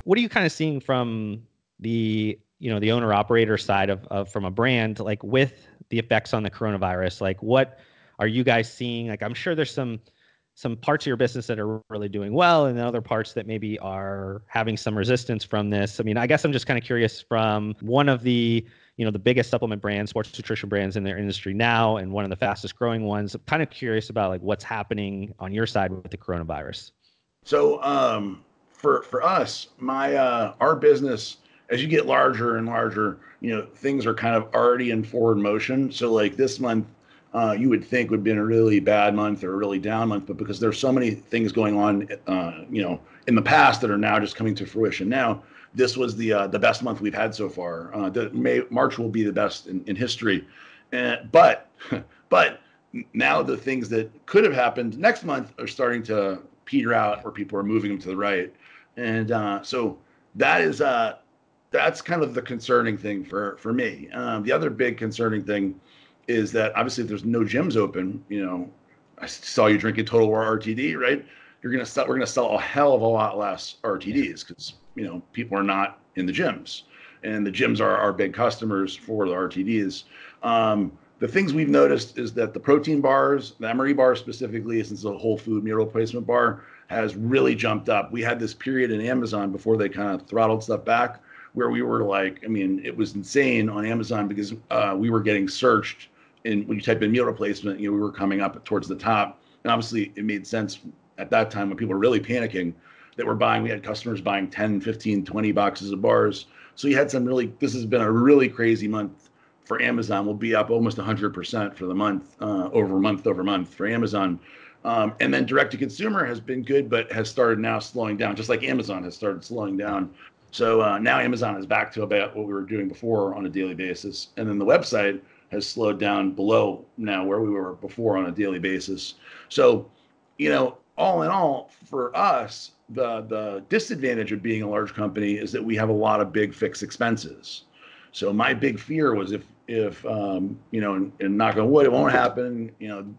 what are you kind of seeing from the, the owner operator side of from a brand, like with the effects on the coronavirus? Like, what are you guys seeing? Like, I'm sure there's some parts of your business that are really doing well, and then other parts that maybe are having some resistance from this. I mean, I guess I'm just kind of curious from one of the, the biggest supplement brands, sports nutrition brands in their industry now, and one of the fastest growing ones. I'm kind of curious about like what's happening on your side with the coronavirus. So for us, our business, as you get larger and larger, things are kind of already in forward motion. So like this month, you would think would have been a really bad month or a really down month, but because there's so many things going on, in the past that are now just coming to fruition now, this was the best month we've had so far. March will be the best in history, but but now the things that could have happened next month are starting to peter out, where people are moving them to the right, and so that is that's kind of the concerning thing for me. The other big concerning thing is that obviously if there's no gyms open, I saw you drinking Total War RTD, right? We're gonna sell a hell of a lot less RTDs because people are not in the gyms, and the gyms are our big customers for the RTDs. The things we've noticed is that the protein bars, the MRE bar specifically, since the whole food meal replacement bar has really jumped up. We had this period in Amazon before they kind of throttled stuff back where we were like, I mean, it was insane on Amazon because we were getting searched. And when you type in meal replacement, we were coming up towards the top. And obviously it made sense at that time when people were really panicking that we had customers buying 10, 15, 20 boxes of bars. So you had this has been a really crazy month for Amazon. We'll be up almost 100% for the month over month for Amazon. And then direct to consumer has been good, but has started now slowing down, just like Amazon has started slowing down. So now Amazon is back to about what we were doing before on a daily basis. And then the website has slowed down below now where we were before on a daily basis. So, all in all, for us, the disadvantage of being a large company is that we have a lot of big fixed expenses. So my big fear was if and knock on wood, it won't happen,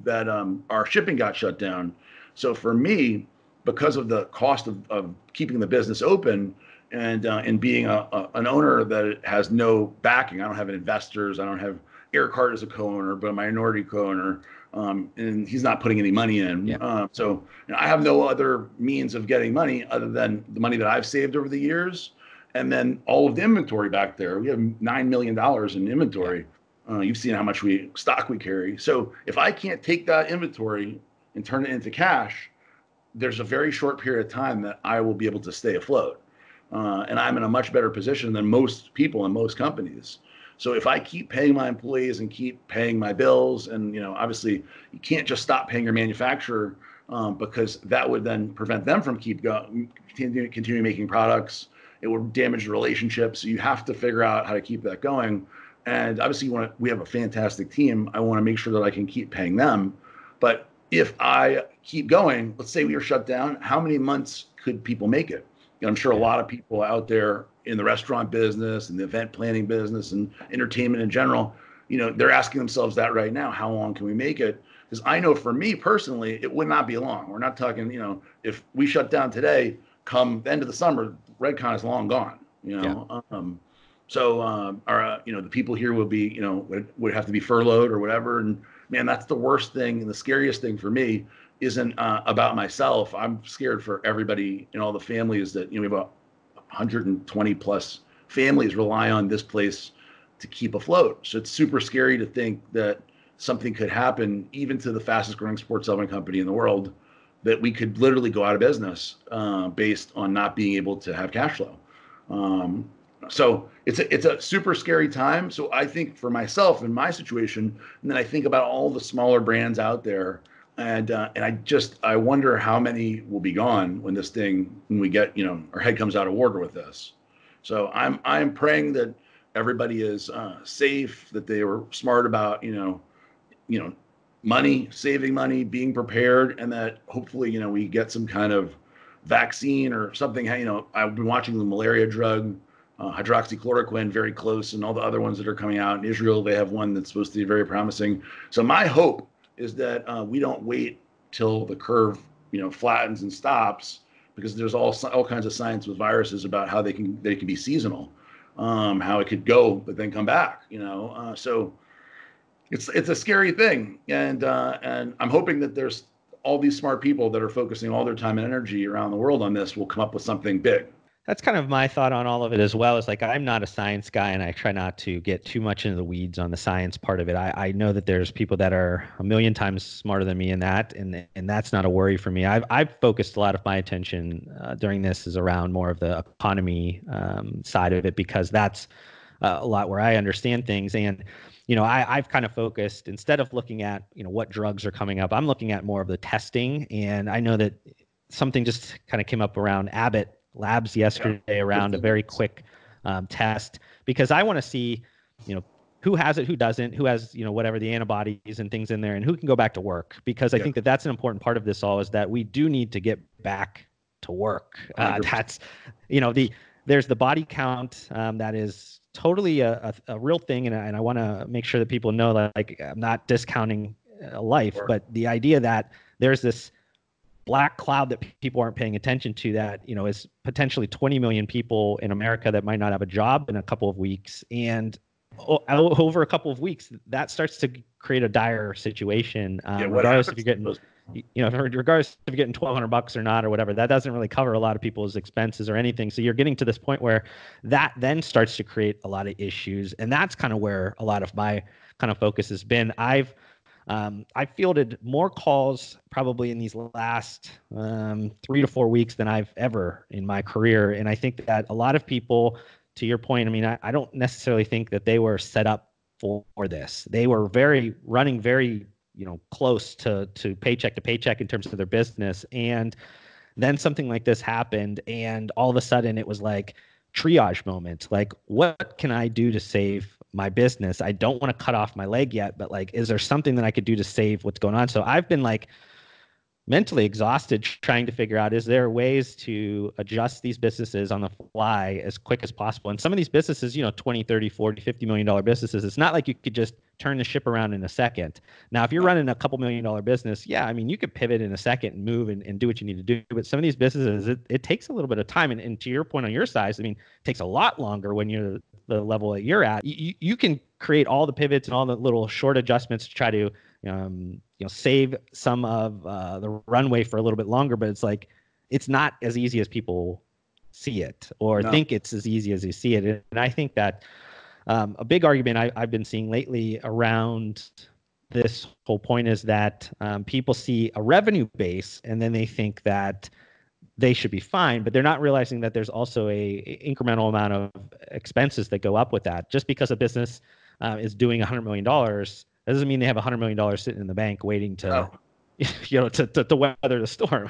that our shipping got shut down. So for me, because of the cost of keeping the business open and being an owner that has no backing, I don't have investors, I don't have Eric Hart as a co-owner, but a minority co-owner, and he's not putting any money in. Yeah. So I have no other means of getting money other than the money that I've saved over the years, and then all of the inventory back there. We have $9 million in inventory. You've seen how much stock we carry. So if I can't take that inventory and turn it into cash, there's a very short period of time that I will be able to stay afloat. And I'm in a much better position than most people in most companies. So if I keep paying my employees and keep paying my bills, and obviously you can't just stop paying your manufacturer because that would then prevent them from continue making products. It would damage the relationship. So you have to figure out how to keep that going. And obviously we have a fantastic team. I want to make sure that I can keep paying them. But if I keep going, let's say we are shut down, how many months could people make it? I'm sure a lot of people out there in the restaurant business and the event planning business and entertainment in general, they're asking themselves that right now. How long can we make it? Because I know for me personally, it would not be long. We're not talking, if we shut down today, come the end of the summer, Redcon is long gone, Yeah. The people here will be, would have to be furloughed or whatever. And man, that's the worst thing. And the scariest thing for me isn't about myself. I'm scared for everybody and all the families that, we have 120 plus families rely on this place to keep afloat. So it's super scary to think that something could happen even to the fastest growing sports supplement company in the world, that we could literally go out of business based on not being able to have cash flow. So it's a super scary time. So I think for myself in my situation, and then I think about all the smaller brands out there, and I wonder how many will be gone when we get, our head comes out of water with this. So I'm praying that everybody is safe, that they were smart about, saving money, being prepared, and that hopefully, we get some kind of vaccine or something. I've been watching the malaria drug, hydroxychloroquine, very close, and all the other ones that are coming out. In Israel, they have one that's supposed to be very promising. So my hope is that we don't wait till the curve, flattens and stops because there's all kinds of science with viruses about how they can be seasonal, how it could go but then come back. So it's a scary thing, and I'm hoping that there's all these smart people that are focusing all their time and energy around the world on this will come up with something big. That's kind of my thought on all of it as well. Is like, I'm not a science guy, and I try not to get too much into the weeds on the science part of it. I know that there's people that are a million times smarter than me in that, and that's not a worry for me. I've focused a lot of my attention during this is around more of the economy side of it, because that's a lot where I understand things. And I've kind of focused, instead of looking at what drugs are coming up, I'm looking at more of the testing. And I know that something just kind of came up around Abbott Labs yesterday around a very quick test, because I want to see, who has it, who doesn't, who has, whatever the antibodies and things in there, and who can go back to work. Because I think that that's an important part of this all, is that we do need to get back to work. That's, there's the body count that is totally a real thing. And I want to make sure that people know that, like, I'm not discounting life, but the idea that there's this black cloud that people aren't paying attention to, that is potentially 20 million people in America that might not have a job in a couple of weeks, and over a couple of weeks that starts to create a dire situation. Regardless if you're getting regardless if you're getting $1,200 or not or whatever, that doesn't really cover a lot of people's expenses or anything. So you're getting to this point where that then starts to create a lot of issues, and that's kind of where a lot of my kind of focus has been. I've fielded more calls probably in these last 3 to 4 weeks than I've ever in my career. And I think that a lot of people, to your point, I mean, I don't necessarily think that they were set up for this. They were running very, close to paycheck to paycheck in terms of their business. And then something like this happened, and all of a sudden it was like triage moment. Like, what can I do to save my business? I don't want to cut off my leg yet, but like, is there something that I could do to save what's going on? So I've been like mentally exhausted trying to figure out, is there ways to adjust these businesses on the fly as quick as possible? And some of these businesses, 20, 30, 40, $50 million businesses, it's not like you could just turn the ship around in a second. Now, if you're running a couple $1 million business, yeah, I mean, you could pivot in a second and move and do what you need to do. But some of these businesses, it takes a little bit of time. And to your point on your size, I mean, it takes a lot longer when you're the level that you're at. You can create all the pivots and all the little short adjustments to try to save some of the runway for a little bit longer, but it's like, it's not as easy as people see it or think it's as easy as you see it. And I think that a big argument I've been seeing lately around this whole point is that people see a revenue base and then they think that they should be fine, but they're not realizing that there's also a incremental amount of expenses that go up with that. Just because a business is doing $100 million, that doesn't mean they have $100 million sitting in the bank waiting to, to weather the storm.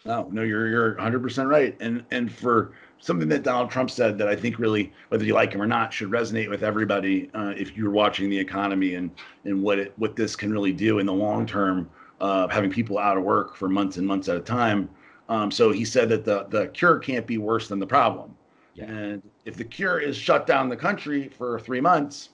No, you're 100% right. And for something that Donald Trump said that I think really, whether you like him or not, should resonate with everybody if you're watching the economy and what this can really do in the long term, having people out of work for months and months at a time. So he said that the cure can't be worse than the problem. Yeah. And if the cure is shut down the country for 3 months,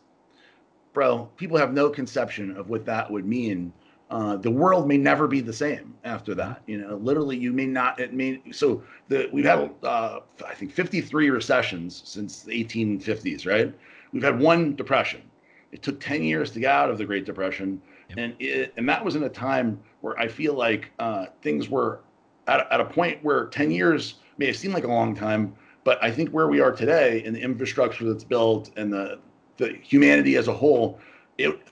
bro, people have no conception of what that would mean. The world may never be the same after that. Literally, you may not. We've had I think 53 recessions since the 1850s, right? We've had one depression. It took 10 years to get out of the Great Depression, and that was in a time where I feel like things were at a point where 10 years may have seemed like a long time, but I think where we are today and the infrastructure that's built and the humanity as a whole,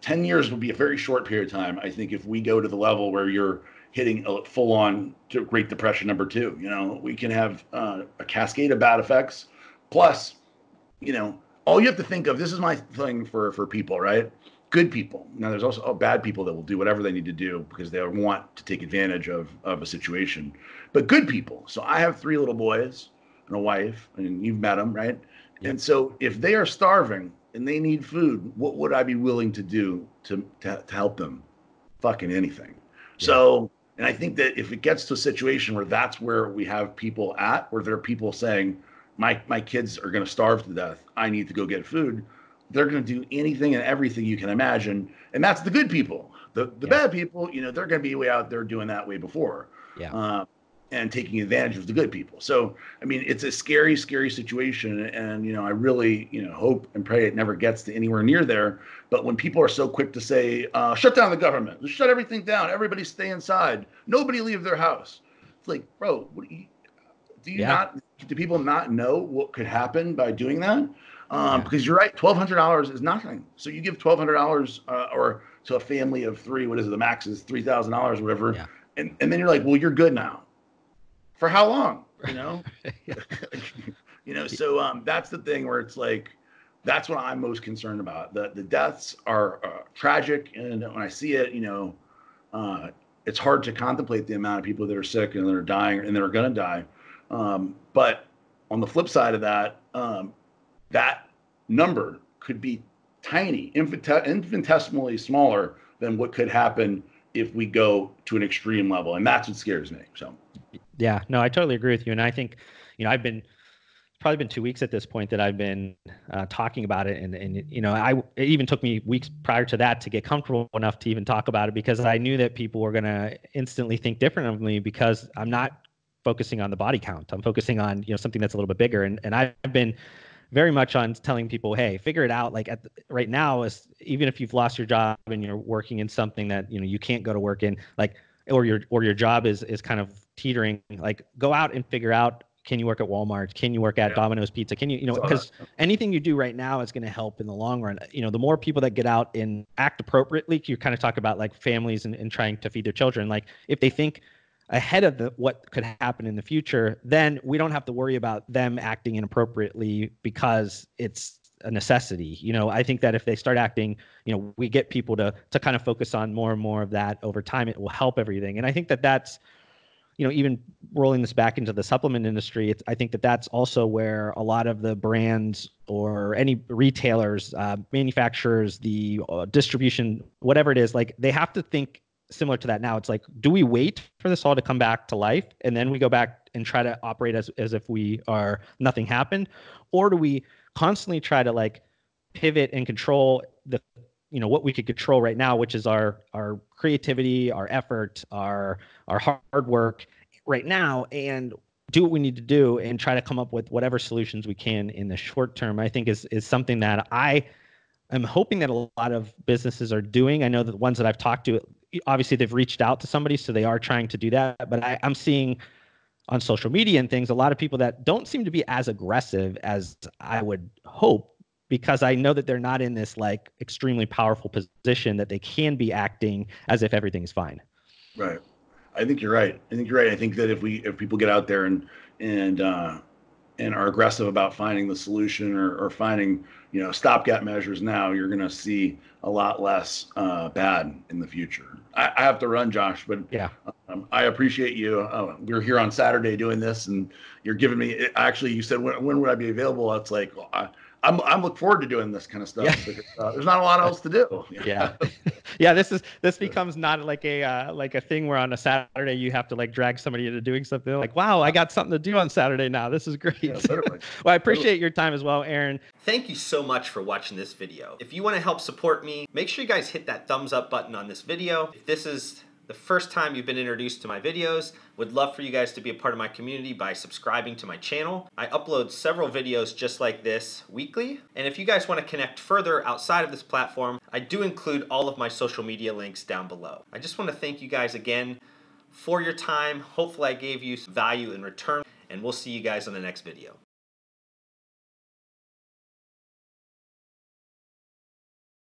10 years would be a very short period of time. I think if we go to the level where you're hitting a full-on Great Depression number 2, we can have a cascade of bad effects. Plus, all you have to think of, this is my thing for people, right? Good people. Now, there's also bad people that will do whatever they need to do because they want to take advantage of a situation. But good people. So I have 3 little boys and a wife, and you've met them, right? Yep. And so if they are starving and they need food, what would I be willing to do to help them? Fucking anything. Yeah. So, and I think that if it gets to a situation where that's where we have people at, where there are people saying, my kids are going to starve to death, I need to go get food, they're going to do anything and everything you can imagine. And that's the good people. The bad people, they're going to be way out there doing that way before. Yeah. and taking advantage of the good people. So, I mean, it's a scary, scary situation. And, I really, hope and pray it never gets to anywhere near there. But when people are so quick to say, shut down the government, let's shut everything down, everybody stay inside, nobody leave their house. It's like, bro, Yeah. do people not know what could happen by doing that? Yeah. Because you're right, $1,200 is nothing. So you give $1,200 or to a family of three, what is it? The max is $3,000, whatever. Yeah. And then you're like, well, you're good now. For how long? So that's the thing where it's like, that's what I'm most concerned about. The deaths are tragic, and when I see it, it's hard to contemplate the amount of people that are sick and that are dying and that are going to die. But on the flip side of that, that number could be tiny, infinitesimally smaller than what could happen if we go to an extreme level. And that's what scares me. So, yeah, no, I totally agree with you. And I think, it's probably been 2 weeks at this point that I've been talking about it. And it even took me weeks prior to that to get comfortable enough to even talk about it, because I knew that people were going to instantly think different of me, because I'm not focusing on the body count. I'm focusing on, something that's a little bit bigger. And I've been very much on telling people, hey, figure it out. Like right now, even if you've lost your job and you're working in something that, you can't go to work in, like, or your job is kind of teetering, like, go out and figure out, can you work at Walmart? Can you work at Domino's Pizza? Can you, because anything you do right now is going to help in the long run. The more people that get out and act appropriately, you kind of talk about like families and trying to feed their children. Like if they think ahead of what could happen in the future, then we don't have to worry about them acting inappropriately because it's a necessity. I think that if they start acting, we get people to kind of focus on more and more of that over time, it will help everything. And I think that that's, even rolling this back into the supplement industry, I think that that's also where a lot of the brands or any retailers, manufacturers, the distribution, whatever it is, like they have to think similar to that now. It's like, do we wait for this all to come back to life and then we go back and try to operate as if we are nothing happened? Or do we constantly try to like pivot and control the what we could control right now, which is our creativity, our effort, our hard work right now, and do what we need to do and try to come up with whatever solutions we can in the short term. I think is something that I'm hoping that a lot of businesses are doing. I know that the ones that I've talked to, obviously they've reached out to somebody, so they are trying to do that. But I'm seeing on social media and things, a lot of people that don't seem to be as aggressive as I would hope, because I know that they're not in this like extremely powerful position that they can be acting as if everything's fine. Right. I think you're right. I think that if people get out there and are aggressive about finding the solution or finding, stopgap measures now, you're going to see a lot less bad in the future. I have to run, Josh, but yeah, I appreciate you. We're here on Saturday doing this, and you're giving me. Actually, you said when would I be available? It's like I'm looking forward to doing this kind of stuff. Yeah. Because, there's not a lot else to do. Yeah. Yeah. This becomes not like a thing where on a Saturday you have to like drag somebody into doing something. Like, wow, I got something to do on Saturday now. This is great. Yeah, well, I appreciate your time as well, Aaron. Thank you so much for watching this video. If you want to help support me, make sure you guys hit that thumbs up button on this video. If this is the first time you've been introduced to my videos, would love for you guys to be a part of my community by subscribing to my channel. I upload several videos just like this weekly. And if you guys want to connect further outside of this platform, I do include all of my social media links down below. I just want to thank you guys again for your time. Hopefully I gave you some value in return, and we'll see you guys on the next video.